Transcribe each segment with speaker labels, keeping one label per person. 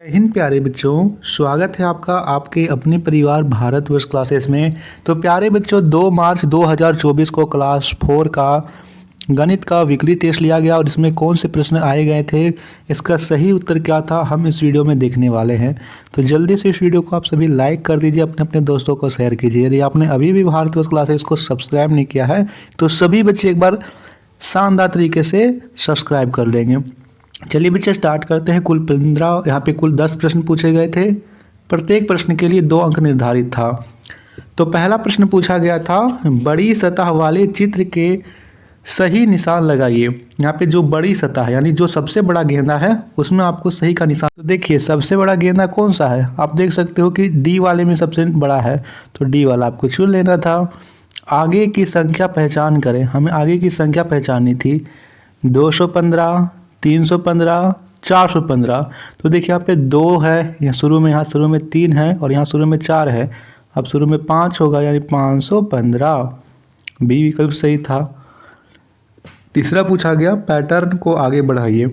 Speaker 1: जय हिंद प्यारे बच्चों, स्वागत है आपका आपके अपने परिवार भारतवर्ष क्लासेस में। तो प्यारे बच्चों, 2 मार्च 2024 को क्लास 4 का गणित का वीकली टेस्ट लिया गया और इसमें कौन से प्रश्न आए गए थे, इसका सही उत्तर क्या था, हम इस वीडियो में देखने वाले हैं। तो जल्दी से इस वीडियो को आप सभी लाइक कर दीजिए, अपने अपने दोस्तों को शेयर कीजिए। यदि आपने अभी भी भारतवर्ष क्लासेस को सब्सक्राइब नहीं किया है तो सभी बच्चे एक बार शानदार तरीके से सब्सक्राइब कर लेंगे। चलिए बच्चे स्टार्ट करते हैं। कुल 15 यहाँ पे कुल 10 प्रश्न पूछे गए थे। प्रत्येक प्रश्न के लिए 2 अंक निर्धारित था। तो पहला प्रश्न पूछा गया था, बड़ी सतह वाले चित्र के सही निशान लगाइए। यहाँ पे जो बड़ी सतह है यानी जो सबसे बड़ा गेंदा है उसमें आपको सही का निशान। तो देखिए सबसे बड़ा गेंदा कौन सा है, आप देख सकते हो कि डी वाले में सबसे बड़ा है, तो डी वाला आपको चुन लेना था। आगे की संख्या पहचान करें, हमें आगे की संख्या पहचाननी थी। 215, 315, 415। तो देखिए यहाँ पे 2 है, यहाँ शुरू में 3 है और यहाँ शुरू में 4 है। अब शुरू में 5 होगा यानी 515। बी विकल्प सही था। तीसरा पूछा गया, पैटर्न को आगे बढ़ाइए।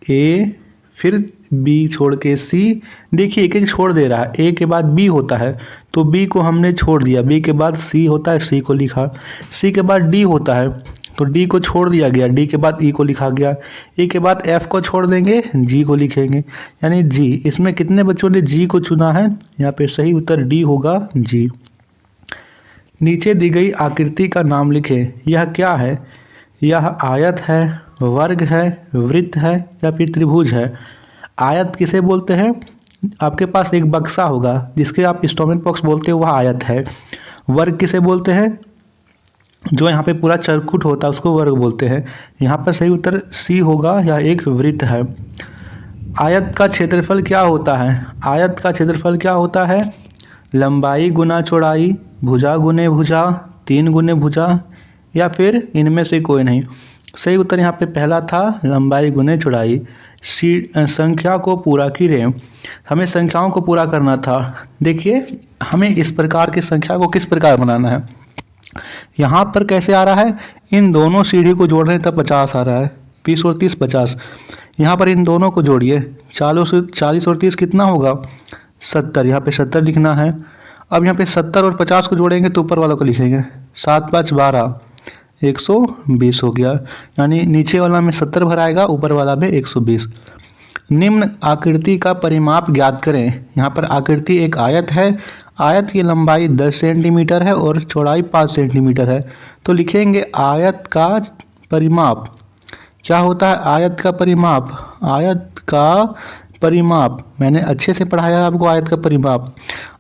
Speaker 1: ए फिर बी छोड़ के सी। देखिए एक एक छोड़ दे रहा है, ए के बाद बी होता है तो बी को हमने छोड़ दिया, बी के बाद सी होता है, सी को लिखा। सी के बाद डी होता है तो डी को छोड़ दिया गया, डी के बाद ई को लिखा गया। ई के बाद एफ को छोड़ देंगे, जी को लिखेंगे यानी जी। इसमें कितने बच्चों ने जी को चुना है, यहाँ पे सही उत्तर डी होगा, जी। नीचे दी गई आकृति का नाम लिखें। यह क्या है, यह आयत है, वर्ग है, वृत्त है या फिर त्रिभुज है। आयत किसे बोलते हैं, आपके पास एक बक्सा होगा जिसके आप स्टोमेन बॉक्स बोलते हैं, वह आयत है। वर्ग किसे बोलते हैं, जो यहाँ पे पूरा चरकुट होता है उसको वर्ग बोलते हैं। यहाँ पर सही उत्तर सी होगा, यह एक वृत्त है। आयत का क्षेत्रफल क्या होता है, आयत का क्षेत्रफल क्या होता है, लंबाई गुना चौड़ाई, भुजा गुने भुजा, 3 गुने भुजा या फिर इनमें से कोई नहीं। सही उत्तर यहाँ पे पहला था, लंबाई गुने चौड़ाई। संख्या को पूरा कीजिए, हमें संख्याओं को पूरा करना था। देखिए हमें इस प्रकार की संख्या को किस प्रकार बनाना है, यहाँ पर कैसे आ रहा है, इन दोनों सीढ़ी को जोड़ रहे हैं तब 50 आ रहा है, 20 और 30 50। यहाँ पर इन दोनों को जोड़िए, 40 और 30 कितना होगा, 70। यहाँ पे 70 लिखना है। अब यहाँ पे 70 और 50 को जोड़ेंगे तो ऊपर वालों को लिखेंगे, 7 5 12, 120 हो गया। यानी नीचे वाला में 70 भराएगा, ऊपर वाला में 120। निम्न आकृति का परिमाप ज्ञात करें। यहाँ पर आकृति एक आयत है, आयत की लंबाई 10 सेंटीमीटर है और चौड़ाई 5 सेंटीमीटर है। तो लिखेंगे आयत का परिमाप। क्या होता है आयत का परिमाप, आयत का परिमाप मैंने अच्छे से पढ़ाया है आपको। आयत का परिमाप,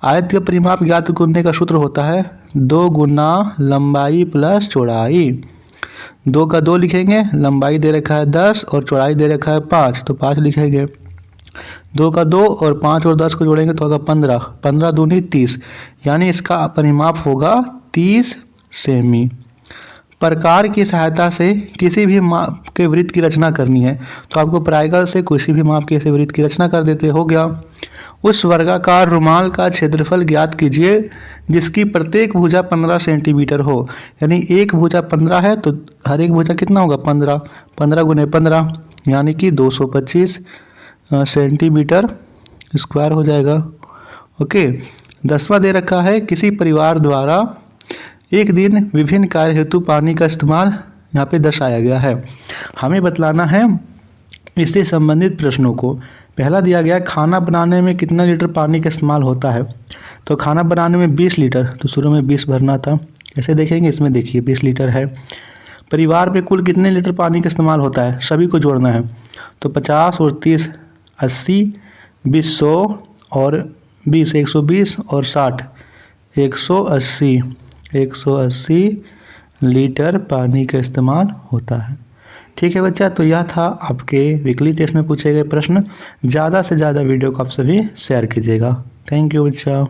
Speaker 1: आयत का परिमाप ज्ञात करने का सूत्र होता है 2 गुना लंबाई प्लस चौड़ाई। 2 का 2 लिखेंगे, लंबाई दे रखा है 10 और चौड़ाई दे रखा है 5 तो 5 लिखेंगे। 2 का 2 और 5 और 10 को जोड़ेंगे तो होगा 15, 15 दूनी 30, यानी इसका परिमाप होगा 30 सेमी। प्रकार की सहायता से किसी भी माप के वृत्त की रचना करनी है तो आपको प्रायगल से किसी भी माप के ऐसे वृत्त की रचना कर देते, हो गया। उस वर्गाकार रुमाल का क्षेत्रफल ज्ञात कीजिए जिसकी प्रत्येक भुजा 15 सेंटीमीटर हो। यानी एक भुजा 15 है तो हर एक भुजा कितना होगा 15, 15 गुने 15 यानी कि 225 सेंटीमीटर स्क्वायर हो जाएगा। ओके। 10वां दे रखा है, किसी परिवार द्वारा एक दिन विभिन्न कार्य हेतु पानी का इस्तेमाल यहाँ पे दर्शाया गया है। हमें बतलाना है इससे संबंधित प्रश्नों को। पहला दिया गया, खाना बनाने में कितना लीटर पानी का इस्तेमाल होता है। तो खाना बनाने में 20 लीटर, तो शुरू में 20 भरना था। ऐसे देखेंगे, इसमें देखिए 20 लीटर है। परिवार में कुल कितने लीटर पानी का इस्तेमाल होता है, सभी को जोड़ना है। तो 50 और 30 80, 20 100 और 20 120 और 60 180 लीटर पानी का इस्तेमाल होता है। ठीक है बच्चा, तो यह था आपके वीकली टेस्ट में पूछे गए प्रश्न। ज़्यादा से ज़्यादा वीडियो को आप सभी शेयर कीजिएगा। थैंक यू बच्चा।